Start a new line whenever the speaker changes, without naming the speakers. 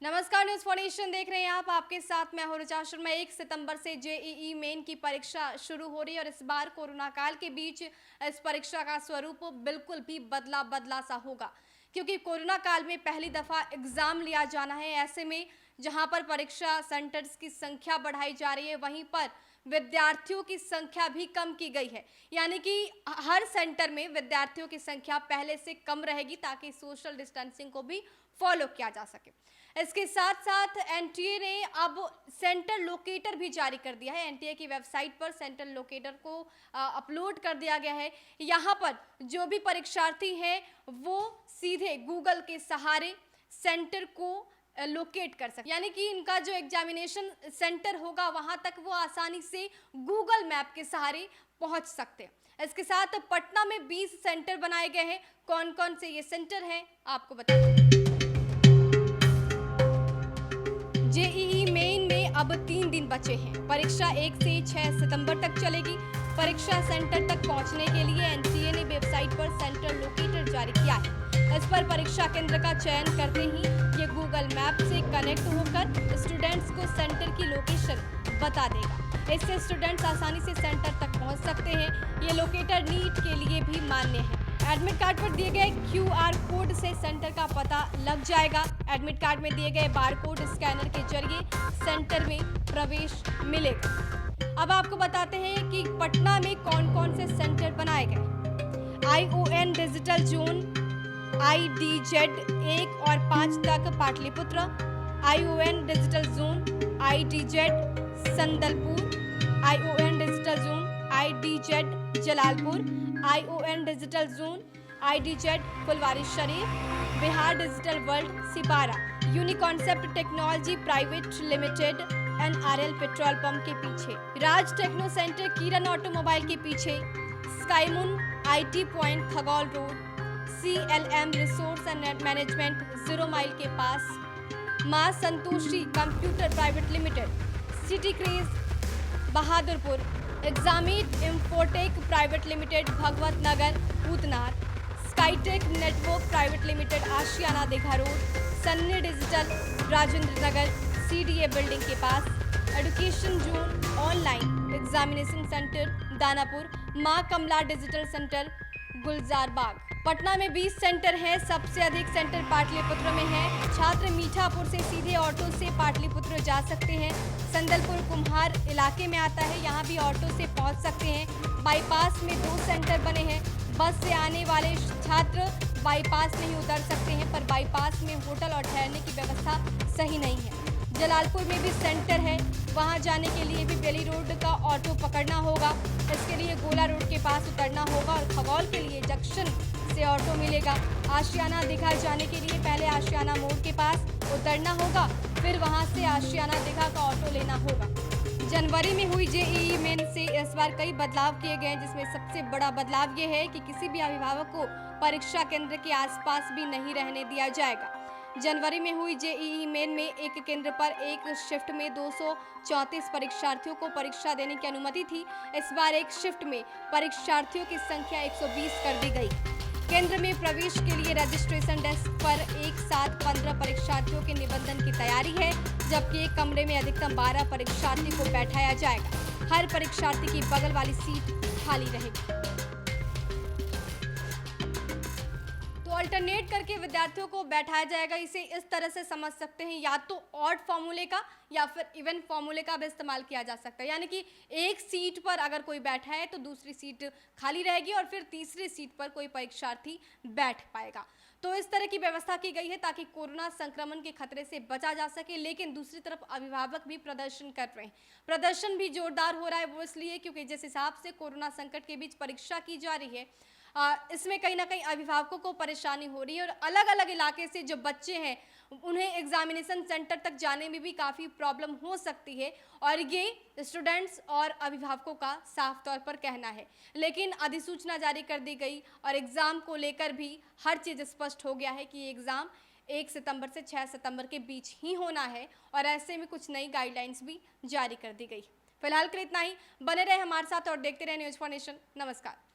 नमस्कार, news for nation देख रहे हैं आप। आपके साथ मैं हूं ऋचा शर्मा। 1 सितंबर से जेईई मेन की परीक्षा शुरू हो रही है और इस बार कोरोना काल के बीच इस परीक्षा का स्वरूप बिल्कुल भी बदला सा होगा, क्योंकि कोरोना काल में पहली दफा एग्जाम लिया जाना है। ऐसे में जहां पर परीक्षा सेंटर्स की संख्या बढ़ाई जा रही है, वहीं पर विद्यार्थियों की संख्या भी कम की गई है। यानी कि हर सेंटर में विद्यार्थियों की संख्या पहले से कम रहेगी, ताकि सोशल डिस्टेंसिंग को भी फॉलो किया जा सके। इसके साथ साथ एनटीए ने अब सेंटर लोकेटर भी जारी कर दिया है। एनटीए की वेबसाइट पर सेंटर लोकेटर को अपलोड कर दिया गया है। यहाँ पर जो भी परीक्षार्थी हैं वो सीधे गूगल के सहारे सेंटर को लोकेट कर सकते, यानी कि इनका जो एग्जामिनेशन सेंटर होगा वहां तक वो आसानी से गूगल मैप के सहारे पहुंच सकते हैं। इसके साथ पटना में 20 सेंटर बनाए गए हैं। कौन कौन से ये सेंटर हैं आपको बताते हैं। जेईई मेन में अब 3 दिन बचे हैं। परीक्षा 1 से 6 सितंबर तक चलेगी। परीक्षा सेंटर तक पहुंचने के लिए एनटीए ने वेबसाइट पर सेंटर लोकेटर जारी किया है। इस पर परीक्षा केंद्र का चयन करते ही ये गूगल मैप से कनेक्ट होकर स्टूडेंट्स को सेंटर की लोकेशन बता देगा। इससे स्टूडेंट्स आसानी से सेंटर तक पहुंच सकते हैं। ये लोकेटर नीट के लिए भी मान्य है। एडमिट कार्ड पर दिए गए क्यूआर कोड से सेंटर का पता लग जाएगा। एडमिट कार्ड में दिए गए बारकोड स्कैनर के जरिए सेंटर में प्रवेश मिलेगा। अब आपको बताते हैं कि पटना में कौन कौन से सेंटर बनाए गए। आईओएन डिजिटल जोन IDZ 1 और 5 तक Pataliputra, ION digital zone IDZ Sandalpur, ION digital zone IDZ Jalalpur, ION digital zone IDZ Phulwari Sharif, Bihar digital world Sipara, Uniconcept technology private limited NRL petrol pump के पीछे, Raj techno centre Kiran automobile के पीछे, Skymoon IT point Khagaul road, CLM resource and management 0 mile के पास, Maa Santoshi computer private limited, city craze Bahadurpur, Examit infotech private limited Bhagwat Nagar पूतनार, Skytech network private limited Ashiana Digha road, Sunny digital Rajendra Nagar CDA building के पास, education zone online examination centre Danapur, Maa Kamla digital centre Gulzar Bagh. Patna में 20 centre हैं। सबसे अधिक centre Pataliputra में है। छात्र मीठापुर से सीधे ऑटो से पाटलिपुत्र जा सकते हैं। संदलपुर कुम्हार इलाके में आता है, यहाँ भी ऑटो से पहुँच सकते हैं। बाईपास में 2 सेंटर बने हैं। बस से आने वाले छात्र बाईपास नहीं उतर सकते हैं, पर बाईपास में होटल और ठहरने की व्यवस्था सही नहीं है। जलालपुर में भी सेंटर है, वहां जाने के लिए भी बेली रोड का ऑटो पकड़ना होगा। इसके लिए गोला रोड के पास उतरना होगा और खगौल के लिए जंक्शन से ऑटो मिलेगा। आशियाना दीघा जाने के लिए पहले आशियाना मोड़ के पास उतरना होगा, फिर वहां से आशियाना दीघा का ऑटो लेना होगा। जनवरी में हुई जेईई मेन से इस बार कई बदलाव किए गए, जिसमें सबसे बड़ा बदलाव ये है कि किसी भी अभिभावक को परीक्षा केंद्र के आसपास भी नहीं रहने दिया जाएगा। जनवरी में हुई जेईई मेन में एक केंद्र पर एक शिफ्ट में 234 परीक्षार्थियों को परीक्षा देने की अनुमति थी। इस बार एक शिफ्ट में परीक्षार्थियों की संख्या 120 कर दी गई। केंद्र में प्रवेश के लिए रजिस्ट्रेशन डेस्क पर एक साथ 15 परीक्षार्थियों के निबंधन की तैयारी है, जबकि एक कमरे में अधिकतम 12 परीक्षार्थी को बैठाया जाएगा। हर परीक्षार्थी की बगल वाली सीट खाली रहेगी। अल्टरनेट करके विद्यार्थियों को बैठाया जाएगा। इसे इस तरह से समझ सकते हैं, या तो ऑड फॉर्मूले का या फिर इवन फॉर्मूले का भी इस्तेमाल किया जा सकता है। यानी कि एक सीट पर अगर कोई बैठा है तो दूसरी सीट खाली रहेगी और फिर तीसरी सीट पर कोई परीक्षार्थी बैठ पाएगा। तो इस तरह की व्यवस्था की गई है ताकि कोरोना संक्रमण के खतरे से बचा जा सके। लेकिन दूसरी तरफ अभिभावक भी प्रदर्शन कर रहे हैं। प्रदर्शन भी जोरदार हो रहा है, वो इसलिए क्योंकि जिस हिसाब से कोरोना संकट के बीच परीक्षा की जा रही है, इसमें कहीं ना कहीं अभिभावकों को परेशानी हो रही है और अलग अलग इलाके से जो बच्चे हैं उन्हें एग्जामिनेशन सेंटर तक जाने में भी काफ़ी प्रॉब्लम हो सकती है, और ये स्टूडेंट्स और अभिभावकों का साफ तौर पर कहना है। लेकिन अधिसूचना जारी कर दी गई और एग्ज़ाम को लेकर भी हर चीज़ स्पष्ट हो गया है कि एग्ज़ाम 1 सितंबर से 6 सितंबर के बीच ही होना है, और ऐसे में कुछ नई गाइडलाइंस भी जारी कर दी गई। फिलहाल के लिए इतना ही। बने रहे हमारे साथ और देखते रहे न्यूज फॉर्नेशन। नमस्कार।